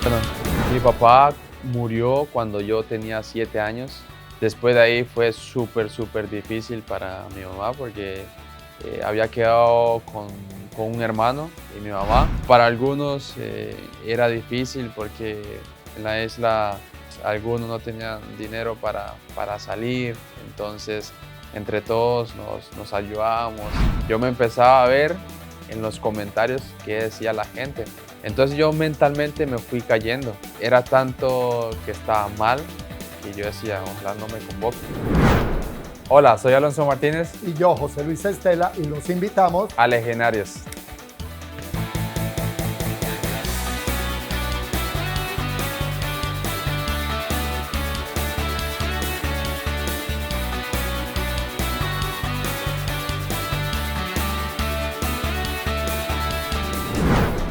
Bueno, mi papá murió cuando yo tenía 7 años. Después de ahí fue súper difícil para mi mamá porque había quedado con un hermano y mi mamá. Para algunos era difícil porque en la isla algunos no tenían dinero para salir, entonces entre todos nos ayudábamos. Yo me empezaba a ver en los comentarios qué decía la gente. Entonces yo mentalmente me fui cayendo. Era tanto que estaba mal que yo decía, ojalá no me convoquen. Hola, soy Alonso Martínez Y yo, José Luis Estela, y los invitamos. a Legionarios.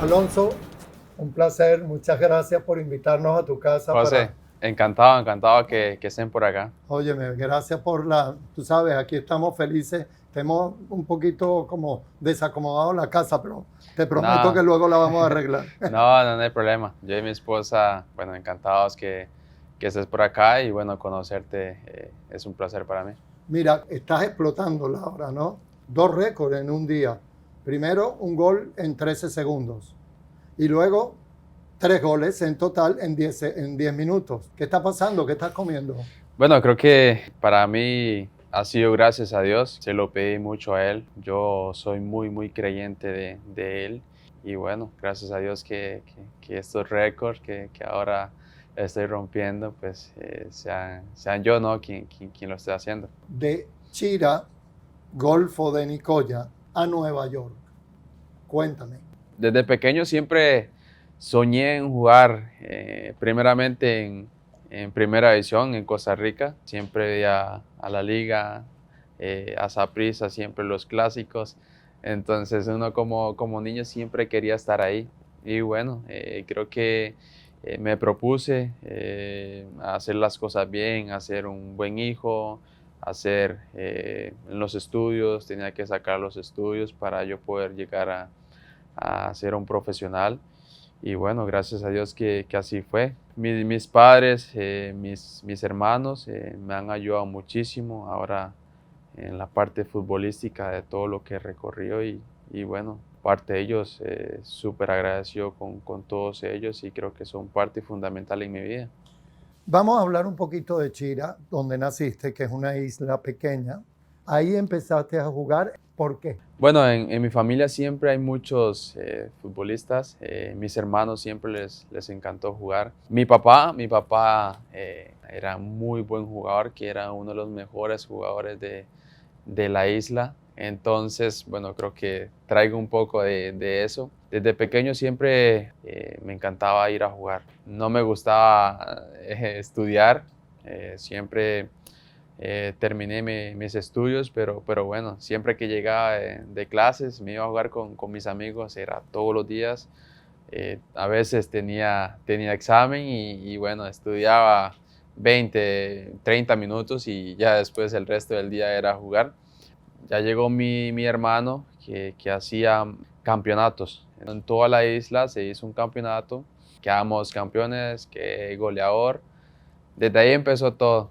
Alonso, un placer, muchas gracias por invitarnos a tu casa. José, encantado que estén por acá. Óyeme, gracias por tú sabes, aquí estamos felices. Tenemos un poquito como desacomodado la casa, pero te prometo No. que luego la vamos a arreglar. No hay problema. Yo y mi esposa, bueno, encantados que estés por acá y bueno, conocerte es un placer para mí. Mira, estás explotándola ahora, ¿no? 2 récords en un día. Primero, un gol en 13 segundos. Y luego, 3 goles en total en 10 minutos. ¿Qué está pasando? ¿Qué estás comiendo? Bueno, creo que para mí ha sido gracias a Dios. Se lo pedí mucho a Él. Yo soy muy creyente de Él. Y bueno, gracias a Dios que estos récords que ahora estoy rompiendo, pues sean yo, ¿no? Quien lo esté haciendo. De Chira, Golfo de Nicoya, a Nueva York. Cuéntame. Desde pequeño siempre soñé en jugar, primeramente en primera división en Costa Rica. Siempre veía a la liga, a Saprissa, siempre los clásicos. Entonces uno como niño siempre quería estar ahí. Y bueno, creo que me propuse hacer las cosas bien, hacer un buen hijo, hacer en los estudios, tenía que sacar los estudios para yo poder llegar a ser un profesional. Y bueno, gracias a Dios que así fue. Mis padres, mis hermanos me han ayudado muchísimo ahora en la parte futbolística de todo lo que he recorrido y bueno, parte de ellos, súper agradecido con todos ellos y creo que son parte fundamental en mi vida. Vamos a hablar un poquito de Chira, donde naciste, que es una isla pequeña. Ahí empezaste a jugar. ¿Por qué? Bueno, en mi familia siempre hay muchos futbolistas. Mis hermanos siempre les encantó jugar. Mi papá era muy buen jugador, que era uno de los mejores jugadores de la isla. Entonces, bueno, creo que traigo un poco de eso. Desde pequeño siempre me encantaba ir a jugar. No me gustaba estudiar. Siempre terminé mis estudios, pero bueno, siempre que llegaba de clases me iba a jugar con mis amigos, era todos los días. A veces tenía examen y bueno, estudiaba 20, 30 minutos y ya después el resto del día era jugar. Ya llegó mi hermano que hacía campeonatos. En toda la isla se hizo un campeonato, quedamos campeones, que goleador. Desde ahí empezó todo.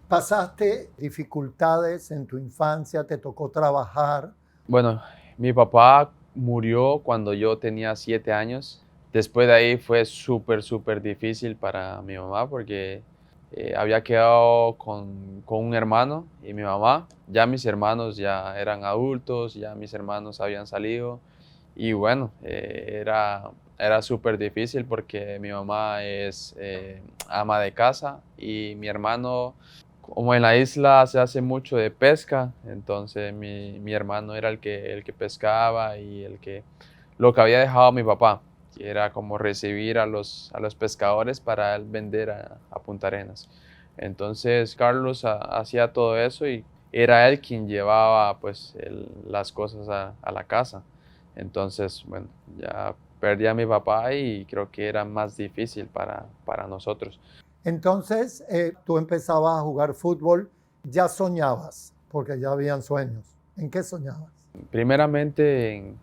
¿Pasaste dificultades en tu infancia? ¿Te tocó trabajar? Bueno, mi papá murió cuando yo tenía 7 años. Después de ahí fue súper difícil para mi mamá porque había quedado con un hermano y mi mamá. Ya mis hermanos ya eran adultos, ya mis hermanos habían salido y bueno, era súper difícil porque mi mamá es ama de casa y mi hermano, como en la isla se hace mucho de pesca, entonces mi hermano era el que pescaba y lo que había dejado mi papá, que era como recibir a los pescadores para él vender a Punta Arenas. Entonces Carlos hacía todo eso y era él quien llevaba pues las cosas a la casa. Entonces, bueno, ya perdí a mi papá y creo que era más difícil para nosotros. Entonces, tú empezabas a jugar fútbol, ya soñabas, porque ya habían sueños. ¿En qué soñabas? Primeramente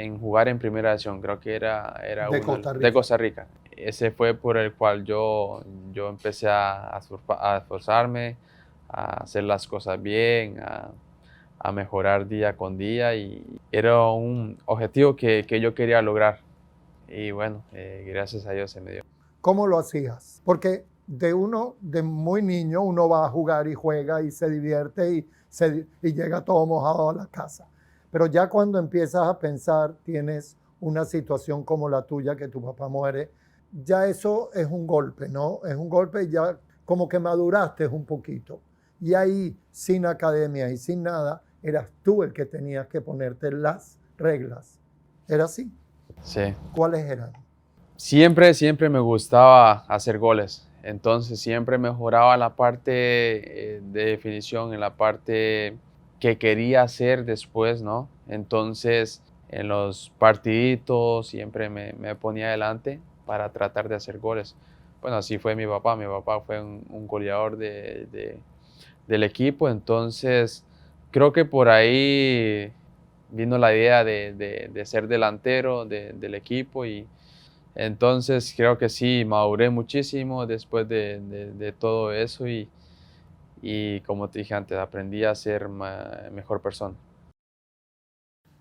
en jugar en primera división. Creo que era De uno Costa Rica. de Costa Rica. Ese fue por el cual yo empecé a esforzarme, a hacer las cosas bien, a mejorar día con día y era un objetivo que yo quería lograr. Y bueno, gracias a Dios se me dio. ¿Cómo lo hacías? Porque de muy niño, uno va a jugar y juega y se divierte y llega todo mojado a la casa. Pero ya cuando empiezas a pensar, tienes una situación como la tuya, que tu papá muere, ya eso es un golpe, ¿no? Es un golpe y ya como que maduraste un poquito. Y ahí, sin academia y sin nada, eras tú el que tenías que ponerte las reglas. ¿Era así? Sí. ¿Cuáles eran? Siempre me gustaba hacer goles. Entonces siempre mejoraba la parte de definición, en la parte que quería hacer después, ¿no? Entonces en los partiditos siempre me ponía adelante para tratar de hacer goles. Bueno, así fue mi papá. Mi papá fue un goleador del equipo. Entonces creo que por ahí vino la idea de ser delantero del equipo y entonces creo que sí, maduré muchísimo después de todo eso y como te dije antes, aprendí a ser mejor persona.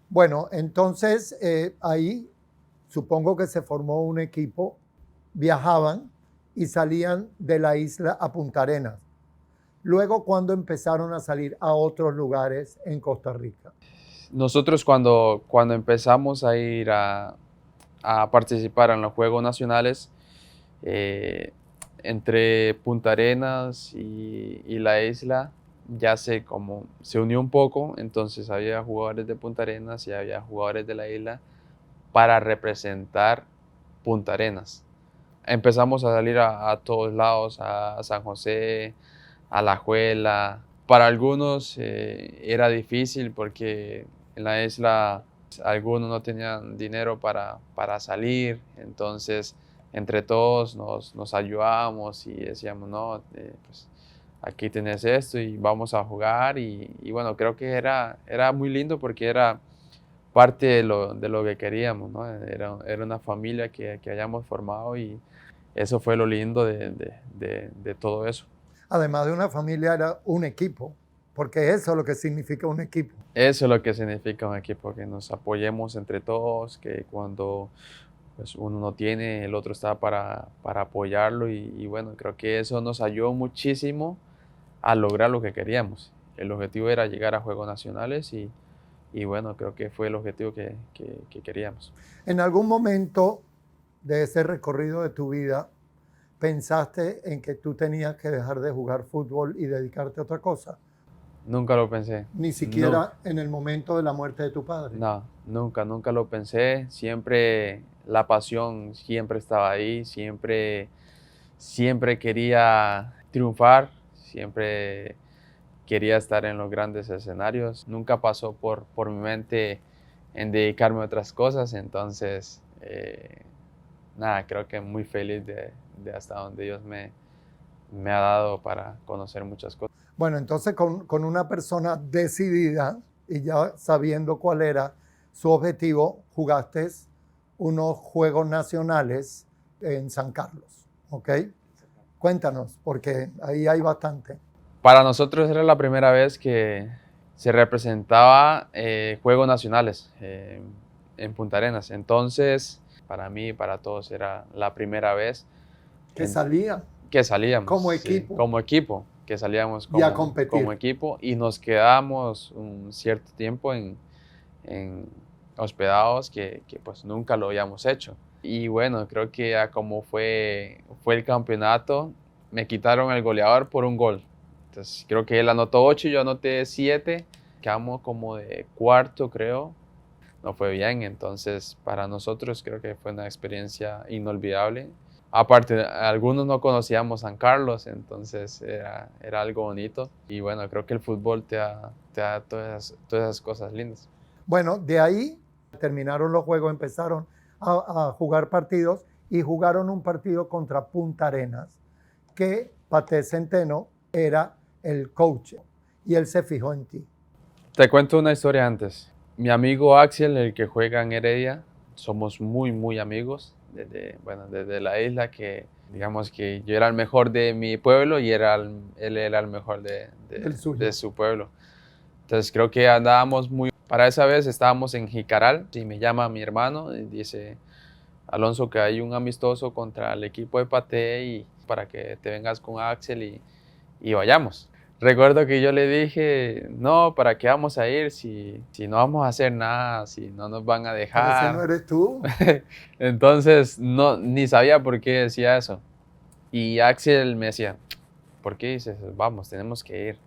Bueno, entonces ahí supongo que se formó un equipo, viajaban y salían de la isla a Punta Arenas. Luego, ¿cuándo empezaron a salir a otros lugares en Costa Rica? Nosotros cuando empezamos a ir a participar en los Juegos Nacionales, eh, entre Punta Arenas y la isla ya se unió un poco, entonces había jugadores de Punta Arenas y había jugadores de la isla para representar Punta Arenas. Empezamos a salir a todos lados, a San José, a La Juela. Para algunos era difícil porque en la isla algunos no tenían dinero para salir, entonces entre todos nos ayudábamos y decíamos, no, pues aquí tenés esto y vamos a jugar y bueno, creo que era muy lindo porque era parte de lo que queríamos, ¿no? Era una familia que hayamos formado y eso fue lo lindo de todo eso. Además de una familia, era un equipo, porque eso es lo que significa un equipo. Eso es lo que significa un equipo, que nos apoyemos entre todos, que cuando pues, uno no tiene, el otro está para apoyarlo y bueno, creo que eso nos ayudó muchísimo a lograr lo que queríamos. El objetivo era llegar a Juegos Nacionales y bueno, creo que fue el objetivo que queríamos. En algún momento de ese recorrido de tu vida, ¿pensaste en que tú tenías que dejar de jugar fútbol y dedicarte a otra cosa? Nunca lo pensé. Ni siquiera en el momento de la muerte de tu padre. No, nunca lo pensé. Siempre la pasión siempre estaba ahí, siempre quería triunfar, siempre quería estar en los grandes escenarios. Nunca pasó por mi mente en dedicarme a otras cosas, entonces nada, creo que muy feliz de hasta donde Dios me ha dado para conocer muchas cosas. Bueno, entonces con una persona decidida y ya sabiendo cuál era su objetivo, jugaste unos Juegos Nacionales en San Carlos, ¿ok? Cuéntanos, porque ahí hay bastante. Para nosotros era la primera vez que se representaba Juegos Nacionales en Punta Arenas. Entonces, para mí y para todos era la primera vez Que salía que salíamos. como Sí, equipo. como equipo, que salíamos Y a competir. como equipo y nos quedamos un cierto tiempo en hospedados que pues nunca lo habíamos hecho. Y bueno, creo que ya como fue el campeonato, me quitaron el goleador por un gol. Entonces creo que él anotó 8 y yo anoté 7. Quedamos como de cuarto, creo. No fue bien, entonces para nosotros creo que fue una experiencia inolvidable. Aparte, algunos no conocíamos San Carlos, entonces era algo bonito. Y bueno, creo que el fútbol te da todas esas cosas lindas. Bueno, de ahí terminaron los juegos, empezaron a jugar partidos y jugaron un partido contra Punta Arenas, que Paté Centeno era el coach y él se fijó en ti. Te cuento una historia antes. Mi amigo Axel, el que juega en Heredia, somos muy, muy amigos desde la isla, que digamos que yo era el mejor de mi pueblo y él era el mejor El suyo. de su pueblo. Entonces creo que andábamos muy... Para esa vez estábamos en Jicaral y me llama mi hermano y dice, Alonso, que hay un amistoso contra el equipo de Paté y para que te vengas con Axel y vayamos. Recuerdo que yo le dije, no, ¿para qué vamos a ir si no vamos a hacer nada, si no nos van a Ese dejar? no eres tú. Entonces, no, ni sabía por qué decía eso. Y Axel me decía, ¿por qué dices? Vamos, tenemos que ir.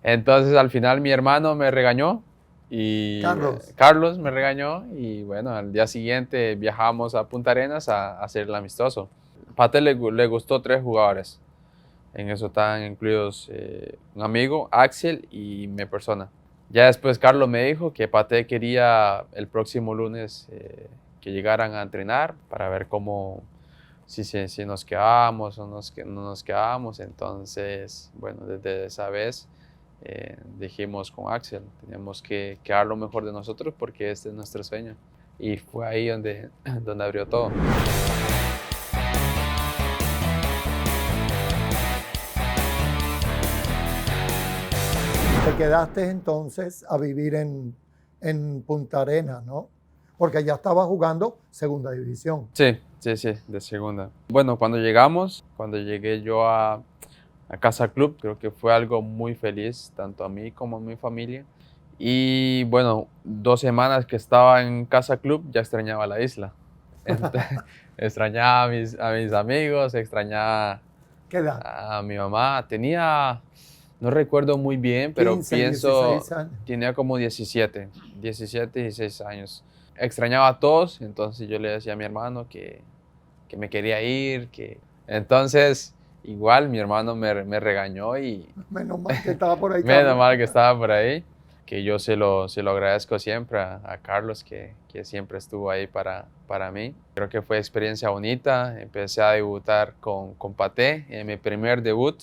Entonces, al final mi hermano me regañó y Carlos me regañó y bueno, al día siguiente viajamos a Punta Arenas a hacer el amistoso. Paté le gustó 3 jugadores. En eso estaban incluidos un amigo, Axel y mi persona. Ya después Carlos me dijo que Paté quería el próximo lunes que llegaran a entrenar para ver cómo, si nos quedábamos o no nos quedábamos. Entonces, bueno, desde esa vez dijimos con Axel, teníamos que dar lo mejor de nosotros porque este es nuestro sueño. Y fue ahí donde abrió todo. Te quedaste entonces a vivir en Punta Arenas, ¿no? Porque ya estabas jugando segunda división. Sí, de segunda. Bueno, cuando llegué yo a Casa Club, creo que fue algo muy feliz, tanto a mí como a mi familia. Y bueno, 2 semanas que estaba en Casa Club, ya extrañaba la isla. Extrañaba a mis amigos, extrañaba ¿Qué edad? a mi mamá. No recuerdo muy bien, pero 15, pienso, 16 años. tenía como 17, 16 años. Extrañaba a todos, entonces yo le decía a mi hermano que me quería ir, Entonces, igual mi hermano me regañó y Menos mal que estaba por ahí. menos mal que estaba por ahí, que yo se lo agradezco siempre a Carlos, que siempre estuvo ahí para mí. Creo que fue experiencia bonita, empecé a debutar con Paté en mi primer debut.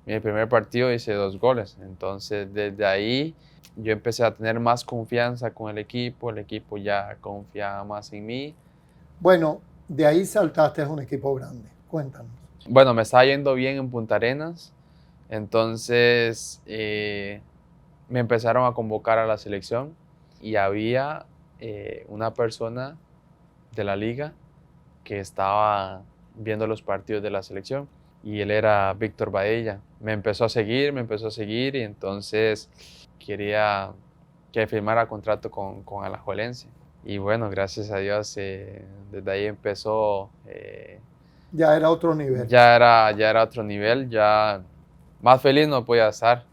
Mi primer partido hice 2 goles, entonces desde ahí yo empecé a tener más confianza con el equipo ya confiaba más en mí. Bueno, de ahí saltaste a un equipo grande. Cuéntanos. Bueno, me estaba yendo bien en Punta Arenas, entonces me empezaron a convocar a la selección y había una persona de la liga que estaba viendo los partidos de la selección. Y él era Víctor Baella. Me empezó a seguir y entonces quería que firmara contrato con Alajuelense. Y bueno, gracias a Dios, desde ahí empezó. Ya era otro nivel. Ya era otro nivel, ya más feliz no podía estar.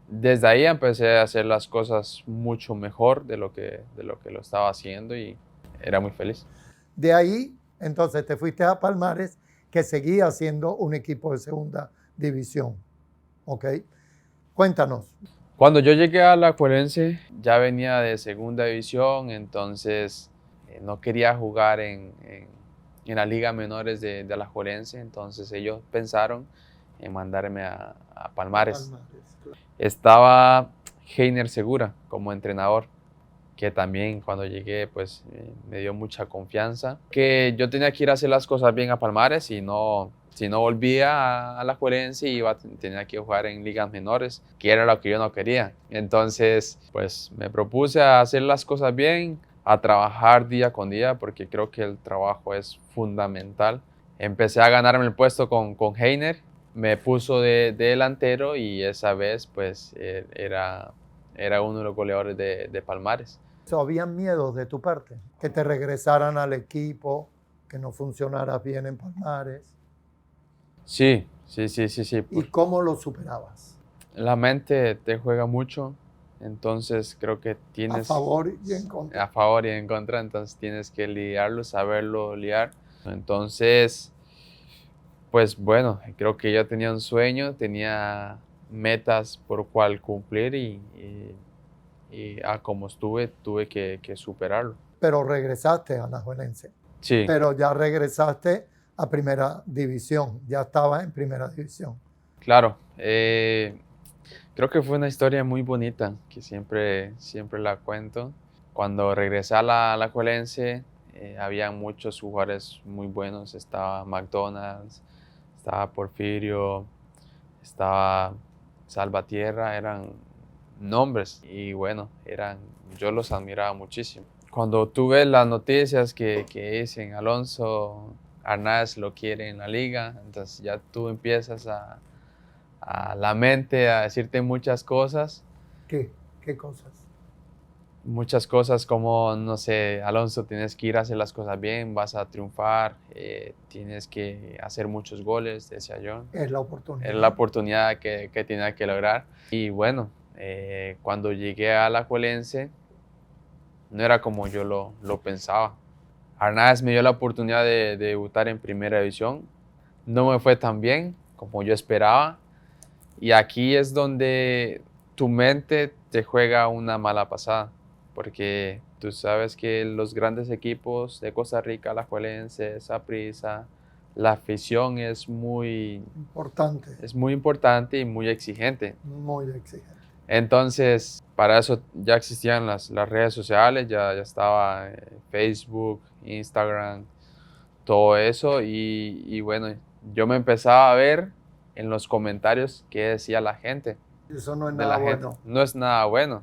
Desde ahí empecé a hacer las cosas mucho mejor de lo que lo estaba haciendo y era muy feliz. De ahí, entonces, te fuiste a Palmares, que seguía siendo un equipo de segunda división. ¿Ok? Cuéntanos. Cuando yo llegué a Alajuelense ya venía de segunda división, entonces no quería jugar en la liga menores de Alajuelense, entonces ellos pensaron en mandarme a Palmares. Estaba Heiner Segura como entrenador, que también cuando llegué pues me dio mucha confianza, que yo tenía que ir a hacer las cosas bien a Palmares, si no volvía a Alajuelense tenía que jugar en ligas menores, que era lo que yo no quería. Entonces pues me propuse a hacer las cosas bien, a trabajar día con día, porque creo que el trabajo es fundamental. Empecé a ganarme el puesto con Heiner, me puso de delantero y esa vez pues era uno de los goleadores de Palmares. ¿Habían miedos de tu parte? Que te regresaran al equipo, que no funcionaras bien en Palmares. Sí. ¿Y cómo lo superabas? La mente te juega mucho, entonces creo que tienes... A favor y en contra. A favor y en contra, entonces tienes que lidiarlo, saberlo lidiar. Entonces, pues bueno, creo que yo tenía un sueño, tenía metas por cual cumplir y como tuve que superarlo. Pero regresaste a Alajuelense. Sí. Pero ya regresaste a primera división, ya estaba en primera división. Claro. Creo que fue una historia muy bonita, que siempre la cuento. Cuando regresé a la Alajuelense, había muchos jugadores muy buenos. Estaba McDonald's, estaba Porfirio, estaba Salvatierra, eran nombres y bueno, yo los admiraba muchísimo. Cuando tú ves las noticias que dicen Alonso Arnaiz lo quiere en la liga, entonces ya tú empiezas a la mente a decirte muchas cosas. ¿Qué cosas? Muchas cosas como, no sé, Alonso, tienes que ir a hacer las cosas bien, vas a triunfar, tienes que hacer muchos goles, decía yo. Es la oportunidad. Es la oportunidad que tenía que lograr. Y bueno, cuando llegué a la Alajuelense, no era como yo lo pensaba. Arnaiz me dio la oportunidad de debutar en primera división. No me fue tan bien como yo esperaba. Y aquí es donde tu mente te juega una mala pasada. Porque tú sabes que los grandes equipos de Costa Rica, Alajuelense, Saprissa, la afición es muy importante y muy exigente. Muy exigente. Entonces, para eso ya existían las redes sociales, ya estaba Facebook, Instagram, todo eso. Y bueno, yo me empezaba a ver en los comentarios qué decía la gente. Eso no es de nada la gente. bueno. No es nada bueno.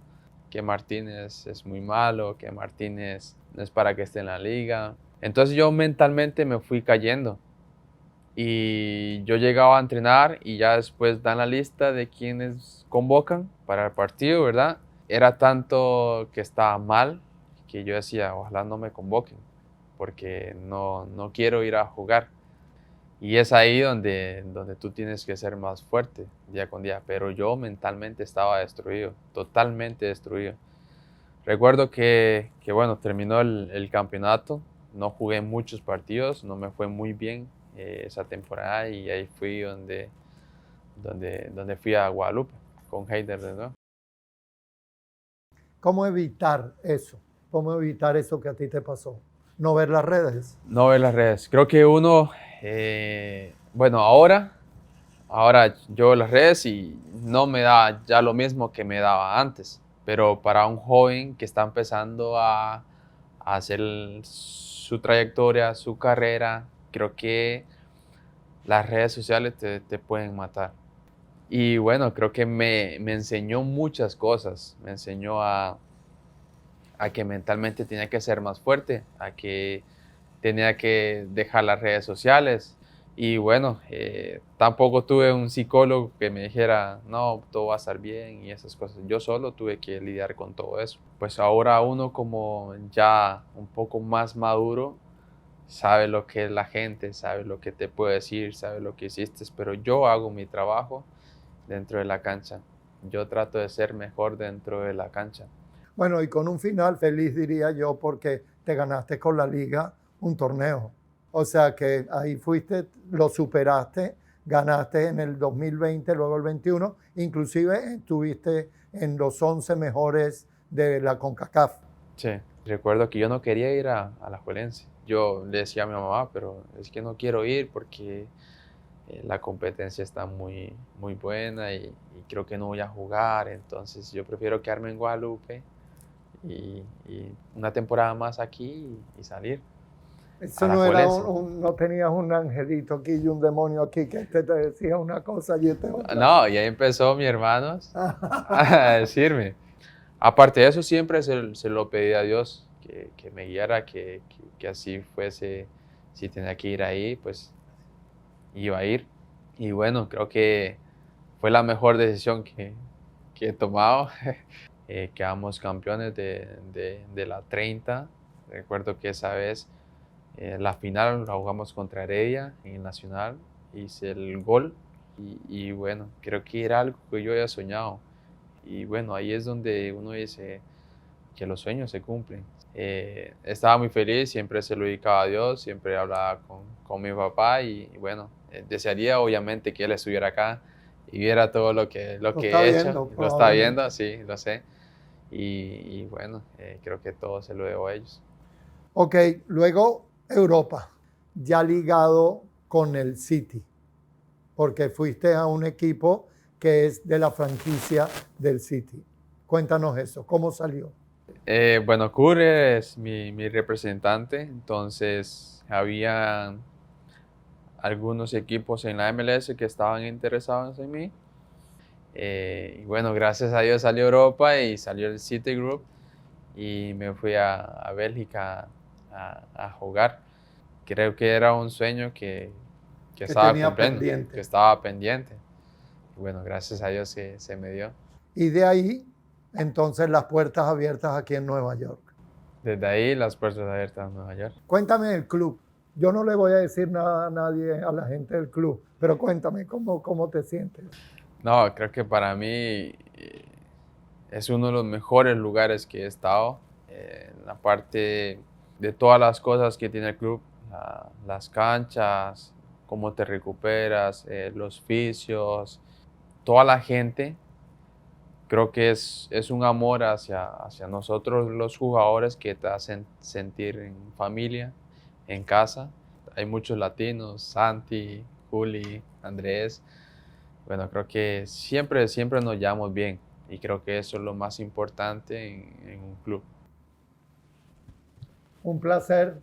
Que Martínez es muy malo, que Martínez no es para que esté en la liga. Entonces yo mentalmente me fui cayendo. Y yo llegaba a entrenar y ya después dan la lista de quienes convocan para el partido, ¿verdad? Era tanto que estaba mal que yo decía, ojalá no me convoquen, porque no quiero ir a jugar. Y es ahí donde tú tienes que ser más fuerte día con día. Pero yo mentalmente estaba destruido, totalmente destruido. Recuerdo que bueno, terminó el campeonato, no jugué muchos partidos, no me fue muy bien esa temporada y ahí fui donde fui a Guadalupe con Heider de nuevo. ¿Cómo evitar eso? ¿Cómo evitar eso que a ti te pasó? ¿No ver las redes? No ver las redes. Creo que uno, bueno, ahora yo veo las redes y no me da ya lo mismo que me daba antes. Pero para un joven que está empezando a hacer su trayectoria, su carrera, creo que las redes sociales te pueden matar. Y bueno, creo que me enseñó muchas cosas. Me enseñó a que mentalmente tenía que ser más fuerte, a que tenía que dejar las redes sociales. Y bueno, tampoco tuve un psicólogo que me dijera, no, todo va a estar bien y esas cosas. Yo solo tuve que lidiar con todo eso. Pues ahora uno como ya un poco más maduro, sabe lo que es la gente, sabe lo que te puede decir, sabe lo que hiciste, pero yo hago mi trabajo dentro de la cancha. Yo trato de ser mejor dentro de la cancha. Bueno, y con un final feliz diría yo porque te ganaste con la liga un torneo. O sea que ahí fuiste, lo superaste, ganaste en el 2020, luego el 21, inclusive estuviste en los 11 mejores de la CONCACAF. Sí, recuerdo que yo no quería ir a la Alajuelense. Yo le decía a mi mamá, pero es que no quiero ir porque la competencia está muy buena y creo que no voy a jugar, entonces yo prefiero quedarme en Guadalupe y una temporada más aquí y salir. Eso no era no tenías un angelito aquí y un demonio aquí que te decía una cosa y este otra. No, y ahí empezó mi hermano a decirme. Aparte de eso, siempre se lo pedí a Dios que me guiara, que así fuese. Si tenía que ir ahí, pues iba a ir. Y bueno, creo que fue la mejor decisión que he tomado. Quedamos campeones de la 30. Recuerdo que esa vez la final la jugamos contra Heredia en el Nacional. Hice el gol y bueno, creo que era algo que yo había soñado. Y bueno, ahí es donde uno dice que los sueños se cumplen. Estaba muy feliz, siempre se lo dedicaba a Dios, siempre hablaba con mi papá y bueno, desearía obviamente que él estuviera acá y viera todo lo que he hecho. Lo está viendo, sí, lo sé. Y bueno, creo que todo se lo debo a ellos. Ok, luego Europa, ya ligado con el City, porque fuiste a un equipo que es de la franquicia del City. Cuéntanos eso, ¿cómo salió? Bueno, Curry es mi representante, entonces había algunos equipos en la MLS que estaban interesados en mí. Y bueno, gracias a Dios salió Europa y salió el City Group y me fui a Bélgica a jugar. Creo que era un sueño que estaba tenía cumpliendo, pendiente. que estaba pendiente. Y bueno, gracias a Dios se me dio. Y de ahí, entonces, las puertas abiertas aquí en Nueva York. Desde ahí las puertas abiertas en Nueva York. Cuéntame del club. Yo no le voy a decir nada a nadie, a la gente del club, pero cuéntame cómo te sientes. No, creo que para mí es uno de los mejores lugares que he estado. En la parte de todas las cosas que tiene el club, las canchas, cómo te recuperas, los fisios, toda la gente. Creo que es un amor hacia nosotros los jugadores que te hacen sentir en familia, en casa. Hay muchos latinos, Santi, Juli, Andrés. Bueno, creo que siempre nos llevamos bien y creo que eso es lo más importante en un club. Un placer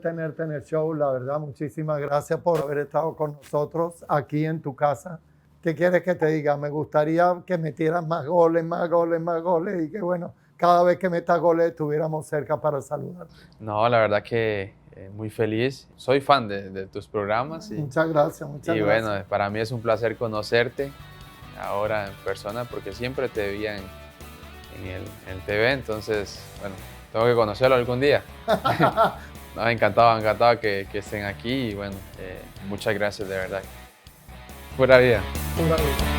tenerte en el show, la verdad. Muchísimas gracias por haber estado con nosotros aquí en tu casa. ¿Qué quieres que te diga? Me gustaría que metieras más goles y que bueno, cada vez que metas goles estuviéramos cerca para saludar. No, la verdad que muy feliz. Soy fan de tus programas. Muchas gracias. Y bueno, para mí es un placer conocerte ahora en persona porque siempre te veía en el TV, entonces, bueno, tengo que conocerlo algún día. No, encantado que estén aquí y bueno, muchas gracias de verdad. Pura vida. Pura vida.